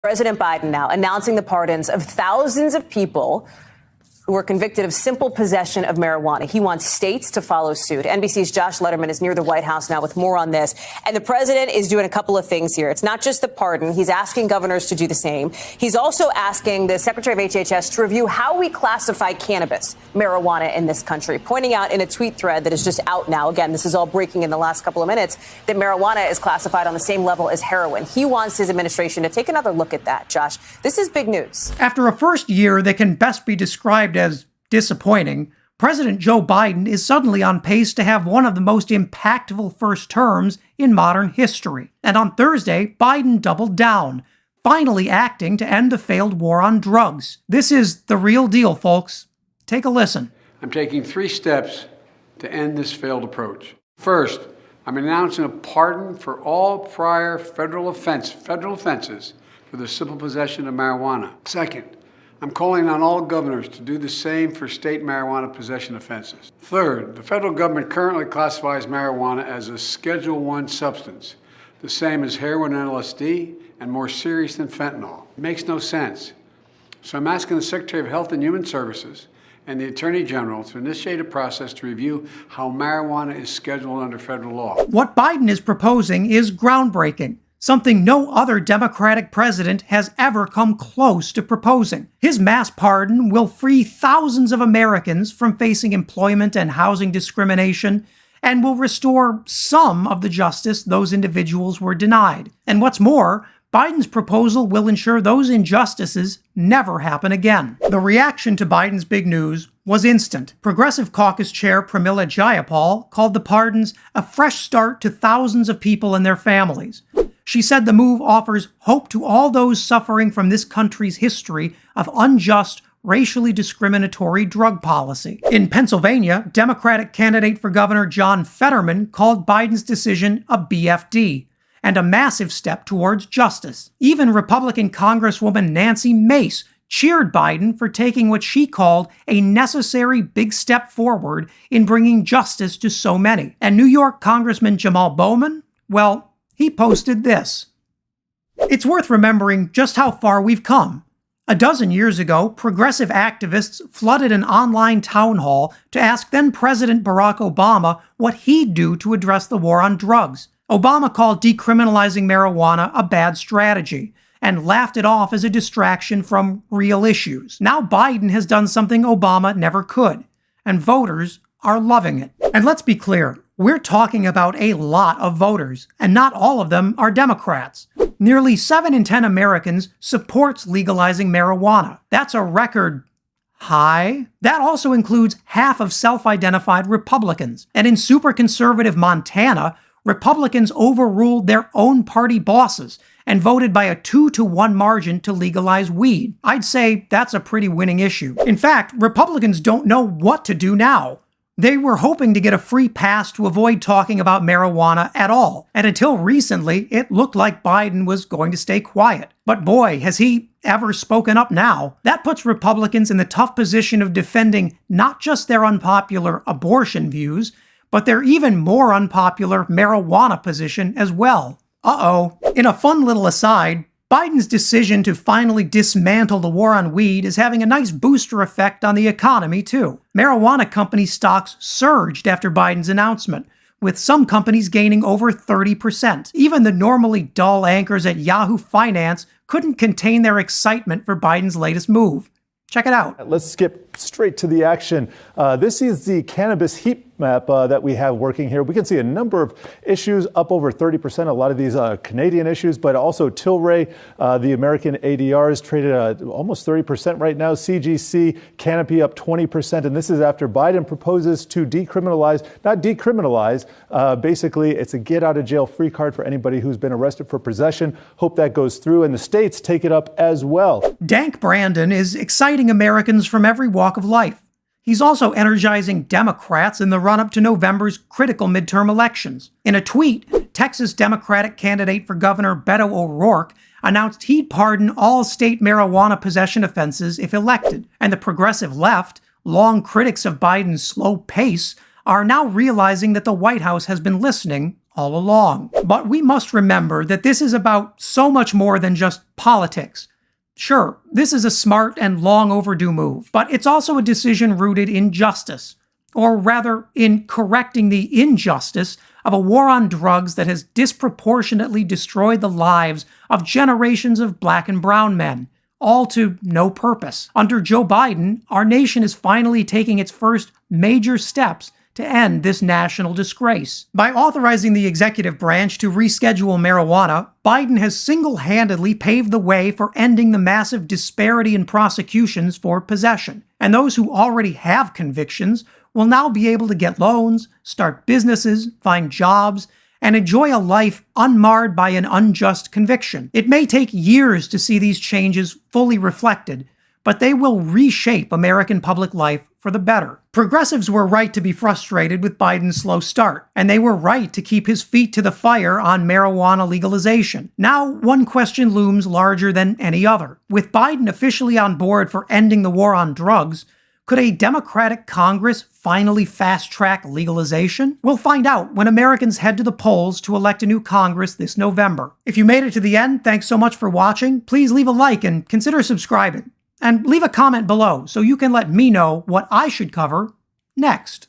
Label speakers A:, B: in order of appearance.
A: President Biden now announcing the pardons of thousands of people who were convicted of simple possession of marijuana. He wants states to follow suit. NBC's Josh Letterman is near the White House now with more on this. And the president is doing a couple of things here. It's not just the pardon. He's asking governors to do the same. He's also asking the Secretary of HHS to review how we classify cannabis, marijuana in this country, pointing out in a tweet thread that is just out now. Again, this is all breaking in the last couple of minutes, that marijuana is classified on the same level as heroin. He wants his administration to take another look at that. Josh, this is big news.
B: After a first year that can best be described as disappointing, President Joe Biden is suddenly on pace to have one of the most impactful first terms in modern history. And on Thursday, Biden doubled down, finally acting to end the failed war on drugs. This is the real deal, folks. Take a listen.
C: I'm taking 3 steps to end this failed approach. First, I'm announcing a pardon for all prior federal offenses for the simple possession of marijuana. Second, I'm calling on all governors to do the same for state marijuana possession offenses. Third, the federal government currently classifies marijuana as a Schedule I substance, the same as heroin and LSD, and more serious than fentanyl. It makes no sense. So I'm asking the Secretary of Health and Human Services and the Attorney General to initiate a process to review how marijuana is scheduled under federal law.
B: What Biden is proposing is groundbreaking, something no other Democratic president has ever come close to proposing. His mass pardon will free thousands of Americans from facing employment and housing discrimination, and will restore some of the justice those individuals were denied. And what's more, Biden's proposal will ensure those injustices never happen again. The reaction to Biden's big news was instant. Progressive Caucus Chair Pramila Jayapal called the pardons a fresh start to thousands of people and their families. She said the move offers hope to all those suffering from this country's history of unjust, racially discriminatory drug policy. In Pennsylvania, Democratic candidate for governor John Fetterman called Biden's decision a BFD and a massive step towards justice. Even Republican Congresswoman Nancy Mace cheered Biden for taking what she called a necessary big step forward in bringing justice to so many. And New York Congressman Jamal Bowman, well, he posted this. It's worth remembering just how far we've come. A dozen years ago, progressive activists flooded an online town hall to ask then-President Barack Obama what he'd do to address the war on drugs. Obama called decriminalizing marijuana a bad strategy and laughed it off as a distraction from real issues. Now Biden has done something Obama never could, and voters are loving it. And let's be clear, we're talking about a lot of voters, and not all of them are Democrats. Nearly 7 in 10 Americans supports legalizing marijuana. That's a record high. That also includes half of self-identified Republicans. And in super conservative Montana, Republicans overruled their own party bosses and voted by a 2-to-1 margin to legalize weed. I'd say that's a pretty winning issue. In fact, Republicans don't know what to do now. They were hoping to get a free pass to avoid talking about marijuana at all. And until recently, it looked like Biden was going to stay quiet. But boy, has he ever spoken up now. That puts Republicans in the tough position of defending not just their unpopular abortion views, but their even more unpopular marijuana position as well. Uh-oh. In a fun little aside, Biden's decision to finally dismantle the war on weed is having a nice booster effect on the economy, too. Marijuana company stocks surged after Biden's announcement, with some companies gaining over 30%. Even the normally dull anchors at Yahoo Finance couldn't contain their excitement for Biden's latest move. Check it out.
D: Let's skip straight to the action. This is the cannabis heat map that we have working here. We can see a number of issues up over 30%. A lot of these Canadian issues, but also Tilray, the American ADRs traded almost 30% right now. CGC, Canopy up 20%. And this is after Biden proposes to not decriminalize. Basically, it's a get out of jail free card for anybody who's been arrested for possession. Hope that goes through. And the states take it up as well.
B: Dank Brandon is exciting Americans from every walk of life. He's also energizing Democrats in the run-up to November's critical midterm elections. In a tweet, Texas Democratic candidate for governor Beto O'Rourke announced he'd pardon all state marijuana possession offenses if elected. And the progressive left, long critics of Biden's slow pace, are now realizing that the White House has been listening all along. But we must remember that this is about so much more than just politics. Sure, this is a smart and long overdue move, but it's also a decision rooted in justice, or rather in correcting the injustice of a war on drugs that has disproportionately destroyed the lives of generations of black and brown men, all to no purpose. Under Joe Biden, our nation is finally taking its first major steps to end this national disgrace. By authorizing the executive branch to reschedule marijuana, Biden has single-handedly paved the way for ending the massive disparity in prosecutions for possession. And those who already have convictions will now be able to get loans, start businesses, find jobs, and enjoy a life unmarred by an unjust conviction. It may take years to see these changes fully reflected, but they will reshape American public life for the better. Progressives were right to be frustrated with Biden's slow start, and they were right to keep his feet to the fire on marijuana legalization. Now, one question looms larger than any other. With Biden officially on board for ending the war on drugs, could a Democratic Congress finally fast-track legalization? We'll find out when Americans head to the polls to elect a new Congress this November. If you made it to the end, thanks so much for watching. Please leave a like and consider subscribing. And leave a comment below so you can let me know what I should cover next.